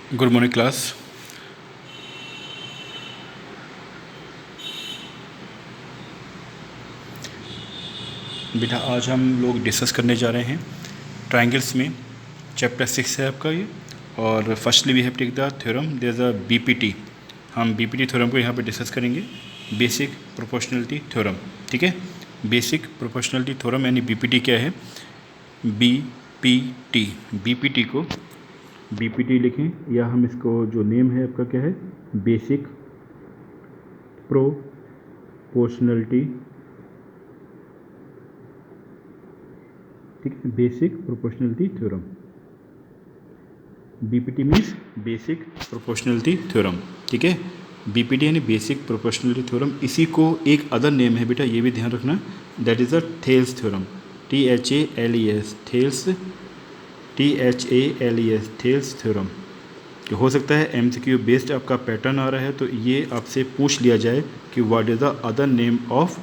Good morning class. बेटा आज हम लोग डिस्कस करने जा रहे हैं ट्रायंगल्स में। चैप्टर 6 है आपका ये। और firstly we have take the theorem, there is a BPT. हम बीपीटी थ्योरम को यहाँ पे डिस्कस करेंगे, बेसिक प्रोपोर्शनलिटी थ्योरम। ठीक है, बेसिक प्रोपोर्शनलिटी थ्योरम यानी बीपीटी क्या है? बीपीटी, बीपीटी को बीपीटी लिखें या हम इसको जो नेम है आपका क्या है, बेसिक प्रोपोर्शनलिटी। ठीक है, basic proportionality theorem. BPT means basic proportionality theorem. ठीक है, बीपीटी यानी बेसिक प्रोपोर्शनलिटी थ्योरम। इसी को एक अदर नेम है बेटा, ये भी ध्यान रखना, that is a Thales theorem. THALES, Thales, THALES, Thales theorem. कि हो सकता है MCQ बेस्ड आपका पैटर्न आ रहा है तो ये आपसे पूछ लिया जाए कि what is the other name of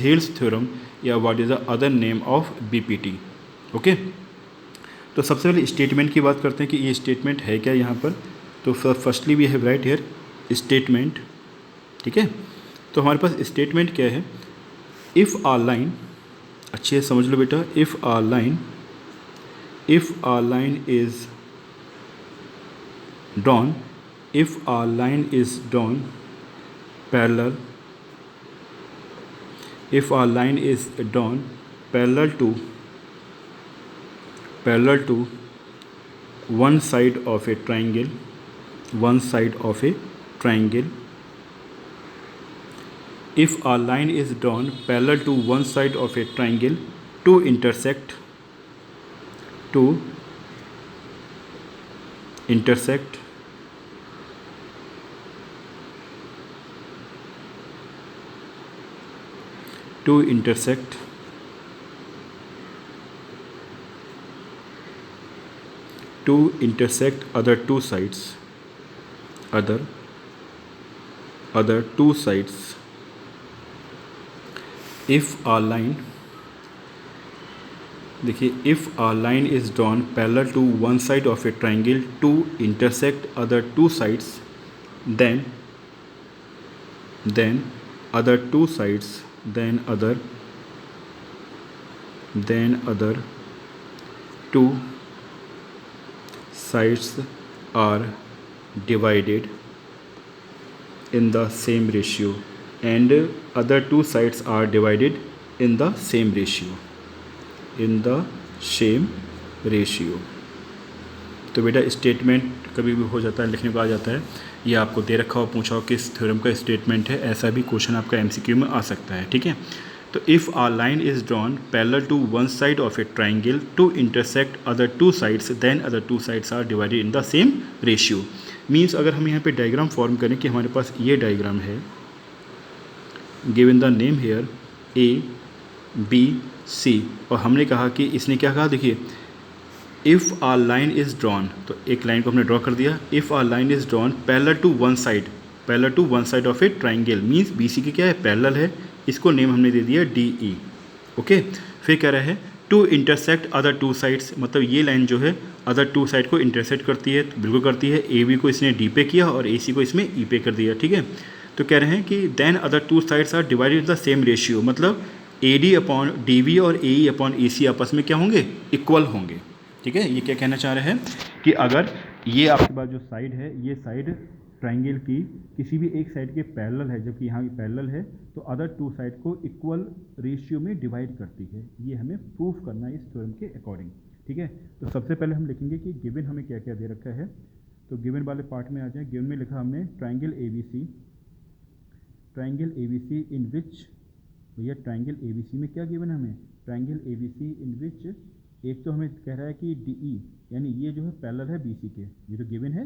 Thales theorem या what is the other name of BPT. Okay, तो सबसे पहले स्टेटमेंट की बात करते हैं कि ये स्टेटमेंट है क्या यहाँ पर। तो firstly we have write here statement. ठीक है, तो हमारे पास स्टेटमेंट क्या है? इफ़ आ लाइन, अच्छे से समझ लो बेटा, if a line is drawn, if a line is drawn parallel, if a line is drawn parallel to one side of a triangle, one side of a triangle, if a line is drawn parallel to one side of a triangle to intersect intersect to intersect other two sides, other two sides, if a line, देखिए, if a line is drawn parallel to one side of a triangle to intersect other two sides, then other two sides, then other two sides are divided in the same ratio, and other two sides are divided in the same ratio, in the same ratio। तो बेटा statement कभी भी हो जाता है, लिखने को आ जाता है, ये आपको दे रखा हो, पूछा हो किस थ्योरम का स्टेटमेंट है, ऐसा भी क्वेश्चन आपका MCQ में आ सकता है। ठीक है, तो if a line is drawn parallel to one side of a triangle to intersect other two sides, then other two sides are divided in the same ratio. Means अगर हम यहाँ पे डायग्राम फॉर्म करें कि हमारे पास ये डायग्राम है, given the name here ABC, और हमने कहा कि इसने क्या कहा, देखिए, if a line is drawn, तो एक लाइन को हमने ड्रॉ कर दिया। If a line is drawn parallel to one side of a triangle, means BC की क्या है, पैरेलल है, इसको नेम हमने दे दिया DE। ओके, फिर कह रहा है to intersect other two sides, मतलब ये लाइन जो है अदर टू साइड को इंटरसेक्ट करती है, तो बिल्कुल करती है। AB को इसने D पे किया और AC को इसमें E पे कर दिया। ठीक है, तो कह रहे हैं कि then other two sides are divided in the same ratio, मतलब AD अपॉन DB और AE अपॉन EC आपस में क्या होंगे, इक्वल होंगे। ठीक है, ये क्या कहना चाह रहे हैं कि अगर ये आपके पास जो साइड है, ये साइड ट्राइंगल की किसी भी एक साइड के पैरेलल है, जबकि यहाँ पैरेलल है, तो अदर टू साइड को इक्वल रेशियो में डिवाइड करती है। ये हमें प्रूफ करना है इस थ्योरम के अकॉर्डिंग। ठीक है, तो सबसे पहले हम लिखेंगे कि गिवन हमें क्या क्या दे रखा है। तो गिवन वाले पार्ट में आ जाए। गिवन में लिखा हमने ट्राइंगल ABC इन विच, भैया ट्राइंगल ABC में क्या गिवन है हमें, ट्राइंगल ABC इन विच, एक तो हमें कह रहा है कि DE यानी ये जो है पैरेलल है BC के, ये तो गिवन है,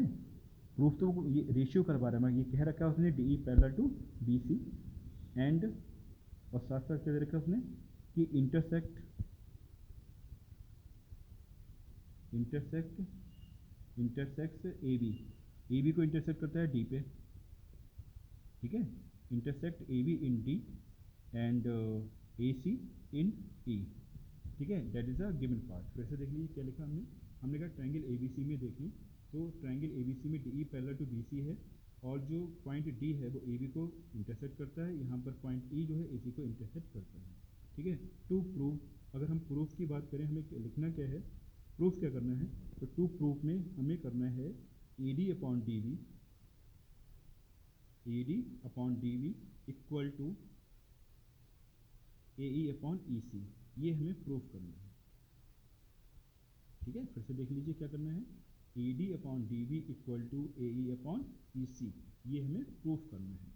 प्रूफ तो ये रेशियो करवा रहा है, मैं ये कह रखा है उसने DE parallel to BC, and और साथ साथ क्या दे रखा है उसने कि इंटरसेक्ट AB को इंटरसेक्ट करता है D पे। ठीक है, intersect AB in D and AC in E। ठीक है, that is a given part. फिर से देख लीजिए क्या लिखा हमने कहा ट्राइंगल ABC में देखिए तो ट्रायंगल ABC में DE पैरेलल टू BC है और जो पॉइंट D है वो AB को इंटरसेक्ट करता है, यहाँ पर पॉइंट E जो है AC को इंटरसेक्ट करता है। ठीक है, टू प्रूव, अगर हम प्रूफ की बात करें हमें लिखना क्या है, प्रूफ क्या करना है, तो टू प्रूफ में हमें करना है AD upon DB equal to AE upon EC, ये हमें प्रूफ करना है। ठीक है, फिर से देख लीजिए क्या करना है, AD upon DB equal to AE upon EC, ये हमें प्रूफ करना है।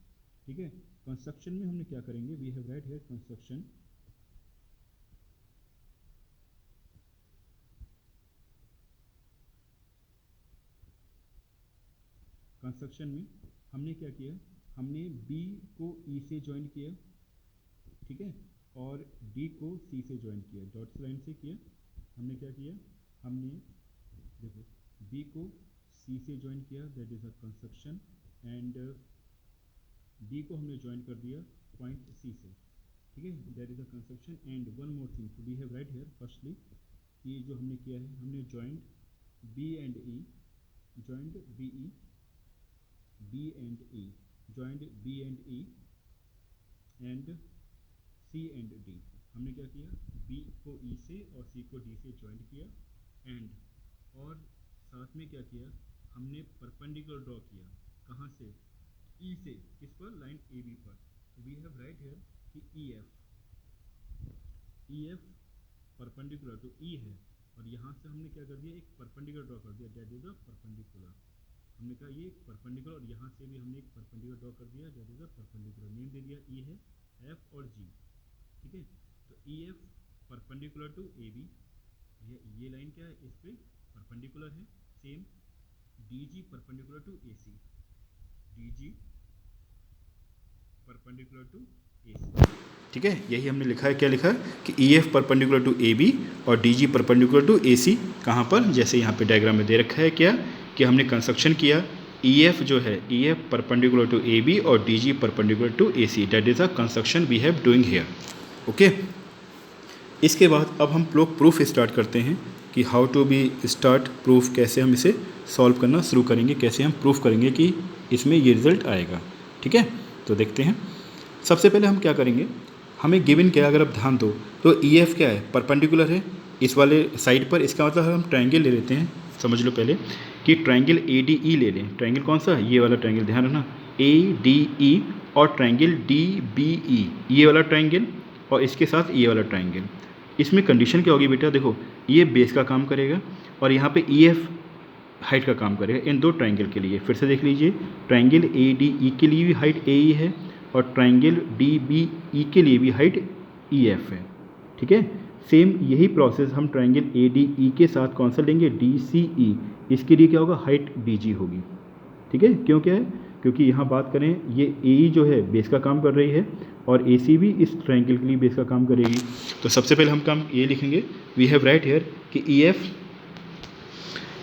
ठीक है, कंस्ट्रक्शन में हमने क्या करेंगे, we have write here construction, construction में हमने क्या किया, हमने B को E से ज्वाइन किया, ठीक है, और D को C से ज्वाइन किया, डॉट्स लाइन से किया। हमने क्या किया, हमने देखो B को C से ज्वाइन किया, that is a construction, and D को हमने ज्वाइन कर दिया पॉइंट C से। ठीक है, that is a construction. And one more thing we have write here, firstly ये जो हमने किया है, हमने joint B and E, joint B and E, joint B and E and C and D। हमने क्या किया, B को E से और C को D से ज्वाइंट किया, एंड और साथ में क्या किया, हमने परपेंडिकुलर ड्रॉ किया, कहाँ से, E से, किस पर, लाइन AB पर। वी हैव राइट हियर कि EF परपेंडिकुलर टू E है, और यहाँ से हमने क्या कर दिया, एक परपेंडिकुलर ड्रॉ कर दिया, दैट इज अ परपेंडिकुलर। हमने कहा ये परपेंडिकुलर, और यहाँ से भी हमने एक परपेंडिकुलर ड्रॉ कर दिया, that is a perpendicular, name दे दिया E है, F और G। ठीक है, तो EF परपेंडिकुलर टू AB, ये लाइन क्या है, इस पे परपेंडिकुलर है। Same DG perpendicular to AC, DG perpendicular to AC। ठीक है, यही हमने लिखा है, क्या लिखा है कि EF परपेंडिकुलर टू AB और DG परपेंडिकुलर टू AC, कहाँ पर, जैसे यहाँ पे डायग्राम में दे रखा है क्या, कि हमने कंस्ट्रक्शन किया, EF जो है EF परपेंडिकुलर टू AB और DG perpendicular to AC, that is a construction we have doing here. Okay, इसके बाद अब हम लोग प्रूफ स्टार्ट करते हैं कि how to be start proof, कैसे हम इसे सॉल्व करना शुरू करेंगे, कैसे हम प्रूफ करेंगे कि इसमें ये रिजल्ट आएगा। ठीक है, तो देखते हैं। सबसे पहले हम क्या करेंगे, हमें गिवन क्या, अगर आप ध्यान दो तो EF क्या है, परपेंडिकुलर है इस वाले साइड पर, इसका मतलब हम ट्रायंगल ले लेते हैं। समझ लो पहले कि ट्रायंगल ADE ले लें। ट्रायंगल कौन सा, ये वाला ट्रायंगल, ध्यान रखना, ADE और ट्रायंगल DBE, ये वाला ट्रायंगल और इसके साथ ये वाला ट्रायंगल। इसमें कंडीशन क्या होगी बेटा, देखो ये बेस का काम करेगा और यहाँ पे EF हाइट का काम करेगा इन दो ट्रायंगल के लिए। फिर से देख लीजिए, ट्रायंगल ADE के लिए भी हाइट AE है और ट्रायंगल DBE के लिए भी हाइट EF है। ठीक है, सेम यही प्रोसेस हम ट्रायंगल ADE के साथ कौन सा लेंगे, DCE, इसके लिए क्या होगा, हाइट DG होगी। ठीक है, क्यों, क्या है, क्योंकि यहाँ बात करें ये AE जो है बेस का काम कर रही है और AC भी इस ट्रायंगल के लिए बेस का काम करेगी। तो सबसे पहले हम काम ये लिखेंगे, वी हैव राइट हियर कि EF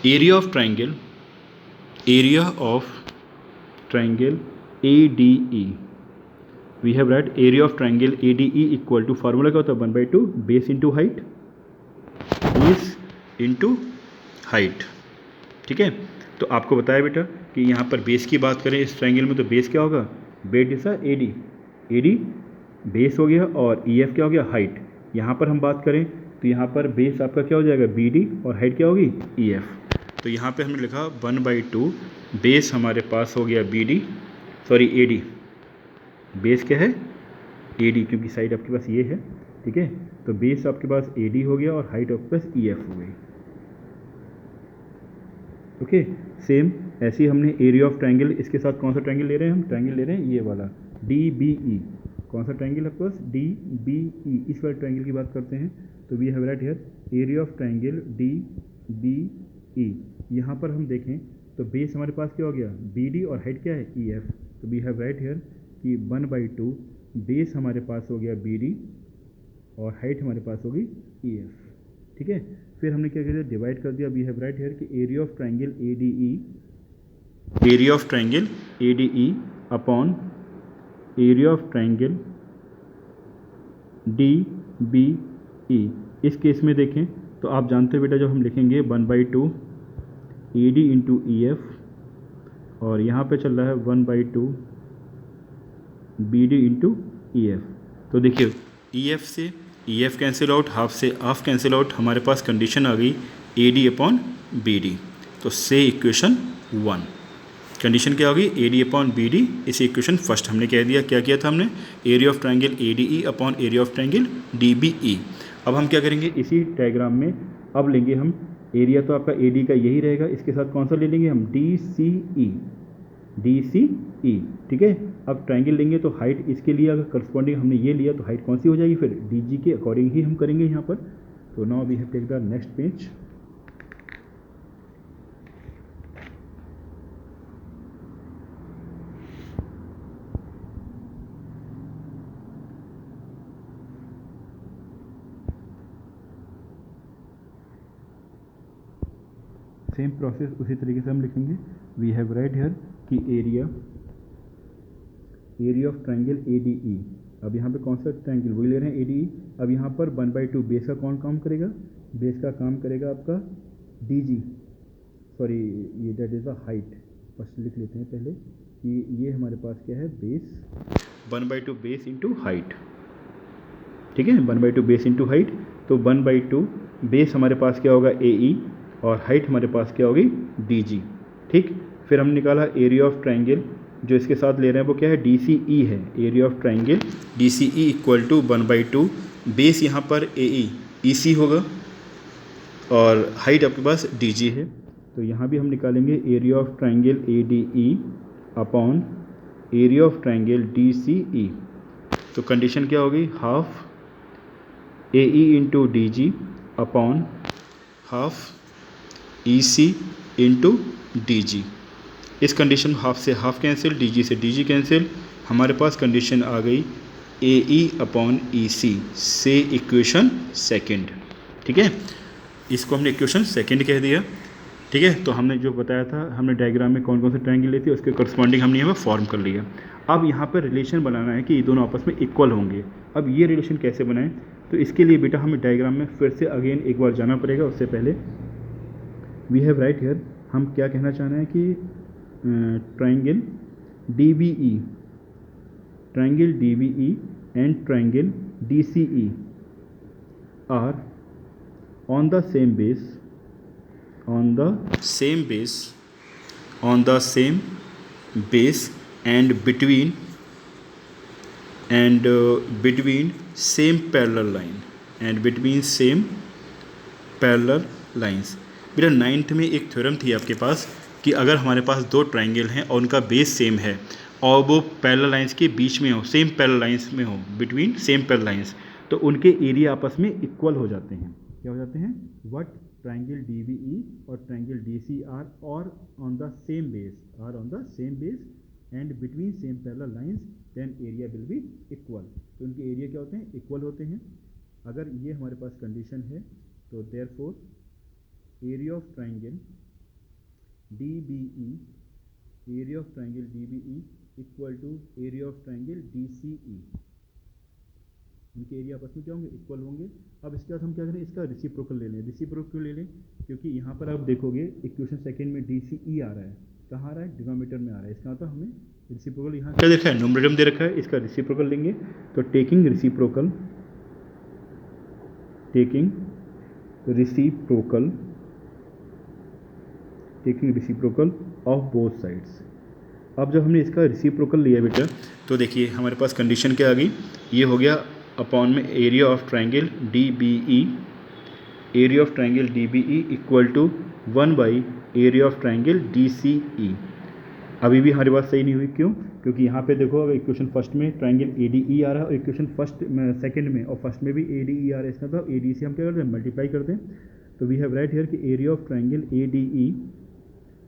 area of triangle ADE, we have write area of triangle ADE equal to, formula क्या होता है, 1/2 base into height, base into height. ठीक है, तो आपको बताया बेटा कि यहाँ पर बेस की बात करें इस ट्रायंगल में, तो बेस क्या होगा, बेस इज AD बेस हो गया, और EF क्या हो गया, हाइट। यहाँ पर हम बात करें तो यहाँ पर बेस आपका क्या हो जाएगा, BD, और हाइट क्या होगी, EF। तो यहाँ पे हमने लिखा 1/2 बेस हमारे पास हो गया AD, बेस क्या है AD, क्योंकि साइड आपके पास ये है। ठीक है, तो बेस आपके पास AD हो गया और हाइट आपके पास EF हो गई। ओके, सेम ऐसे ही हमने एरिया ऑफ ट्रायंगल, इसके साथ कौन सा ट्रायंगल ले रहे हैं, हम ट्रायंगल ले रहे हैं ये वाला DBE। कौन सा ट्रायंगल आपके पास, DBE, इस वाले ट्रायंगल की बात करते हैं। तो we have write here area of triangle DBE। यहाँ पर हम देखें तो बेस हमारे पास क्या हो गया, BD, और हाइट क्या है, EF। तो वी हैव राइट हियर कि 1/2 बेस हमारे पास हो गया BD और हाइट हमारे पास होगी EF। ठीक है, फिर हमने क्या कर दिया, डिवाइड कर दिया। वी हैव राइट हियर कि area of triangle ADE upon area of triangle DBE। इस केस में देखें तो आप जानते हो बेटा, जब हम लिखेंगे 1/2 A D into E F, और यहाँ पे चल रहा है 1/2 B D into E F. तो देखिए ई एफ से E F cancel out, half से हाफ कैंसिल आउट, हमारे पास कंडीशन आ गई A D upon B D. तो से इक्वेशन 1 कंडीशन क्या होगी, A D upon B D. इस इक्वेशन फर्स्ट हमने कह दिया, क्या किया था हमने, area of triangle A D E upon area of triangle D B E. अब हम क्या करेंगे, इसी डायग्राम में अब लेंगे हम एरिया, तो आपका ए डी का यही रहेगा, इसके साथ कौन सा ले लेंगे हम, डी सी ई, डी सी ई, ठीक है। अब ट्रायंगल लेंगे तो हाइट इसके लिए अगर करस्पॉन्डिंग हमने ये लिया तो हाइट कौन सी हो जाएगी, फिर डी जी के अकॉर्डिंग ही हम करेंगे यहाँ पर। तो now we have take the next page. Same process उसी तरीके से हम लिखेंगे। वी हैव राइट हियर कि area of triangle A D E. अब यहाँ पे कौन सा ट्रायंगल, वही ले रहे हैं ए डी ई। अब यहाँ पर 1/2 बेस का कौन काम करेगा, बेस का काम करेगा आपका डी जी, सॉरी ये that is the height. First लिख लेते हैं पहले कि ये हमारे पास क्या है, बेस 1/2 बेस इंटू हाइट, ठीक है, 1/2 बेस इंटू हाइट। तो 1/2 बेस हमारे पास क्या होगा ए ई, और हाइट हमारे पास क्या होगी डी जी, ठीक। फिर हम निकाला एरिया ऑफ ट्रायंगल, जो इसके साथ ले रहे हैं वो क्या है, डी सी ई है। Area of triangle D C E equal to 1/2 base यहाँ पर ए ई सी होगा, और हाइट आपके पास डी जी है। तो यहाँ भी हम निकालेंगे area of triangle A D E upon area of triangle D C E. तो कंडीशन क्या होगी, half A E into D G upon half E C into D G. इस कंडीशन हाफ से हाफ कैंसिल, डी जी से D जी cancel, हमारे पास condition आ गई ए ई अपॉन ई सी से इक्वेशन सेकेंड, ठीक है। इसको हमने इक्वेशन सेकेंड कह दिया, ठीक है। तो हमने जो बताया था, हमने डायग्राम में कौन कौन से ट्रायंगल लेते हैं उसके करस्पॉन्डिंग हमने यहाँ पर फॉर्म कर लिया। अब यहाँ पर रिलेशन बनाना है कि ये दोनों आपस में इक्वल होंगे। अब ये रिलेशन कैसे बनाएं, तो इसके लिए बेटा हमें डायग्राम में फिर से अगेन एक बार जाना पड़ेगा। उससे पहले वी हैव राइट हियर, हम क्या कहना चाह रहे हैं कि triangle D B E, triangle D B E and triangle D C E are on the same base, on the same base and between same parallel lines। बेटा 9th में एक थ्योरम थी आपके पास कि अगर हमारे पास दो ट्रायंगल हैं और उनका बेस सेम है और वो पैरेलल लाइंस के बीच में हो, सेम पैरेलल लाइंस में हो, बिटवीन सेम पैरेलल लाइंस, तो उनके एरिया आपस में इक्वल हो जाते हैं। क्या हो जाते हैं, व्हाट, ट्रायंगल DBE और triangle DC are on the same base and between same parallel lines, then area will be equal। तो उनके एरिया क्या होते हैं, इक्वल होते हैं। अगर ये हमारे पास कंडीशन है तो therefore area of triangle DBE equal to area of triangle DCE। उनके एरिया आपस में क्या होंगे, इक्वल होंगे। अब इसके बाद हम क्या करें, इसका रेसिप्रोकल ले लें। रेसिप्रोकल ले लें क्योंकि यहाँ पर आप देखोगे इक्वेशन सेकंड में DCE आ रहा है, कहाँ आ रहा है, डिनोमिनेटर में आ रहा है। इसका मतलब हमें रेसिप्रोकल यहाँ क्या देखा है, न्यूमरेटर दे रखा है, इसका रेसिप्रोकल लेंगे। तो taking reciprocal of both sides. अब जब हमने इसका रेसिप्रोकल लिया बेटा, तो देखिए हमारे पास कंडीशन क्या आ गई, ये हो गया अपॉन में area of triangle DBE equal to 1 area of triangle DCE। अभी भी हमारी बात सही नहीं हुई, क्यों, क्योंकि यहाँ पे देखो अगर इक्वेशन फर्स्ट में ट्रायंगल ADE आ रहा है और इक्वेशन सेकंड में और फर्स्ट में भी ADE आ रहा है, इसका मतलब AD से हम क्या करते हैं, मल्टीप्लाई करते हैं। तो वी हैव राइट हियर कि area of triangle ADE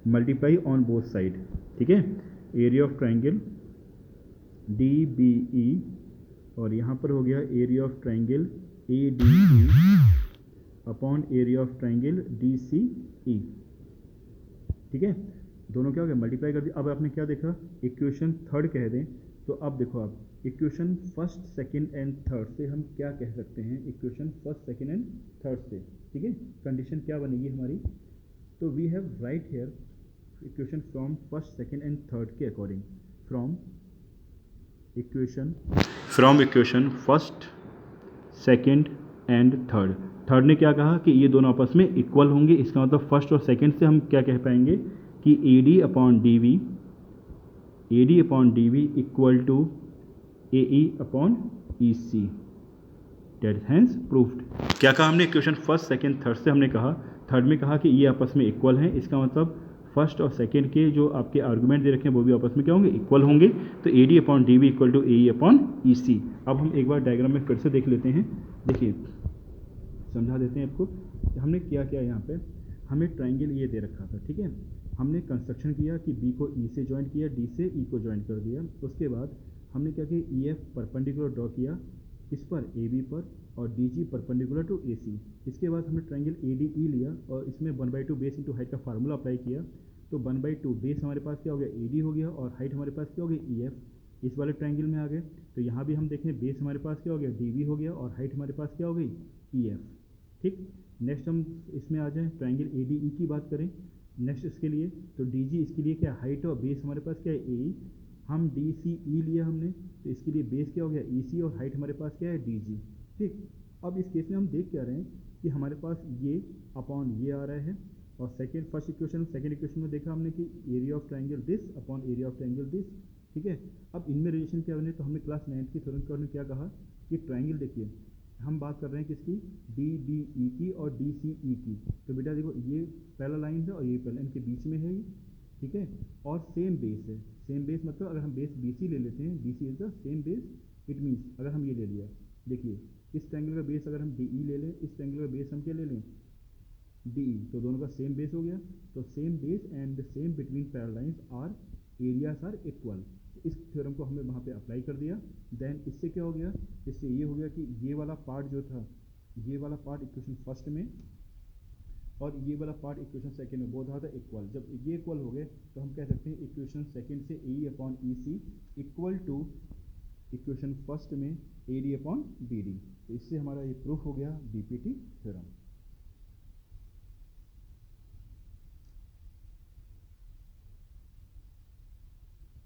multiply on both side, ठीक है। एरिया ऑफ ट्रायंगल DBE और यहाँ पर हो गया area of triangle ADE upon area of triangle DCE, ठीक है। दोनों क्या हो गया, मल्टीप्लाई कर दिया। अब आपने क्या देखा, इक्वेशन थर्ड कह दें, तो अब देखो आप equation first second and third से हम क्या कह सकते हैं, equation first second and third से, ठीक है। कंडीशन क्या बनेगी हमारी, तो we have write here equation from first second and third के according, from equation first second and third. Third ने क्या कहा कि ये दोनों आपस में इक्वल होंगे, इसका मतलब फर्स्ट और सेकेंड से हम क्या कह पाएंगे कि A D upon D we equal to A E upon E C, that hence proved. क्या कहा हमने इक्वेशन फर्स्ट सेकेंड थर्ड से, हमने कहा थर्ड में कहा कि ये आपस में इक्वल हैं, इसका मतलब फर्स्ट और सेकेंड के जो आपके आर्गूमेंट दे रखे हैं वो भी आपस में क्या होंगे, इक्वल होंगे। तो A D upon D we equal to A E upon E C. अब हम एक बार डायग्राम में फिर से देख लेते हैं, देखिए समझा देते हैं आपको कि हमने क्या किया। यहाँ पे हमें ट्राइंगल ये दे रखा था, ठीक है। हमने कंस्ट्रक्शन किया कि बी को ई से ज्वाइन किया, डी से ई को ज्वाइन कर दिया। उसके बाद हमने क्या किया, ई एफ परपेंडिकुलर ड्रॉ किया किस पर, ए बी पर, और डी जी परपेंडिकुलर टू ए सी। इसके बाद हमने ट्राइंगल ए डी ई लिया और इसमें 1/2 बेस इंटू हाइट का फार्मूला अप्लाई किया। तो 1/2 बेस हमारे पास क्या हो गया, ए डी हो गया, और हाइट हमारे पास क्या हो गई, ई एफ। इस वाले ट्राइंगल में आ गए तो यहाँ भी हम देखें बेस हमारे पास क्या हो गया, डी वी हो गया, और हाइट हमारे पास क्या हो गई, ई एफ। ठीक, नेक्स्ट हम इसमें आ जाएँ, ट्राइंगल ए डी ई की बात करें नेक्स्ट इसके लिए। तो डी जी इसके लिए क्या, हाइट और बेस हमारे पास क्या है, ए ई। हम डी सी ई लिया हमने, तो इसके लिए बेस क्या हो गया, ई सी, और हाइट हमारे पास क्या है, डी जी। ठीक, अब इस केस में हम देख क्या रहे हैं कि हमारे पास ये अपॉन ये आ रहा है, और second first equation second equation में देखा हमने कि area of triangle this upon area of triangle this. ठीक है, अब इनमें रिलेशन क्या बने, तो हमने क्लास 9th की थ्योरम में क्या कहा कि ट्राइंगल, देखिए हम बात कर रहे हैं किसकी, डी डी ई की और डी सी ई की। तो बेटा देखो ये पहला लाइन है और ये पहला, इनके बीच में है ये, ठीक है, और सेम बेस है। सेम बेस मतलब अगर हम बेस बी सी ले लेते हैं, B C is the same base, it means अगर हम ये ले लिया, देखिए इस ट्रायंगल का बेस अगर हम डी ई ले लें, इस ट्रायंगल का बेस हम क्या ले लें, डी ई, तो दोनों का सेम बेस हो गया। तो same base and same between parallel lines are areas are equal. इस थ्योरम को हमने वहाँ पे अप्लाई कर दिया। देन इससे क्या हो गया, इससे ये हो गया कि ये वाला पार्ट जो था, ये वाला पार्ट इक्वेशन फर्स्ट में और ये वाला पार्ट इक्वेशन सेकंड में बोथ आर इक्वल। जब ये इक्वल हो गए तो हम कह सकते हैं इक्वेशन सेकंड से A upon E C equal to equation first में A D upon D D. तो इससे हमारा ये प्रूफ हो गया डीपीटी थ्योरम।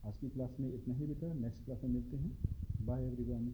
आज की क्लास में इतना ही बेटा, नेक्स्ट क्लास में मिलते हैं। Bye everyone.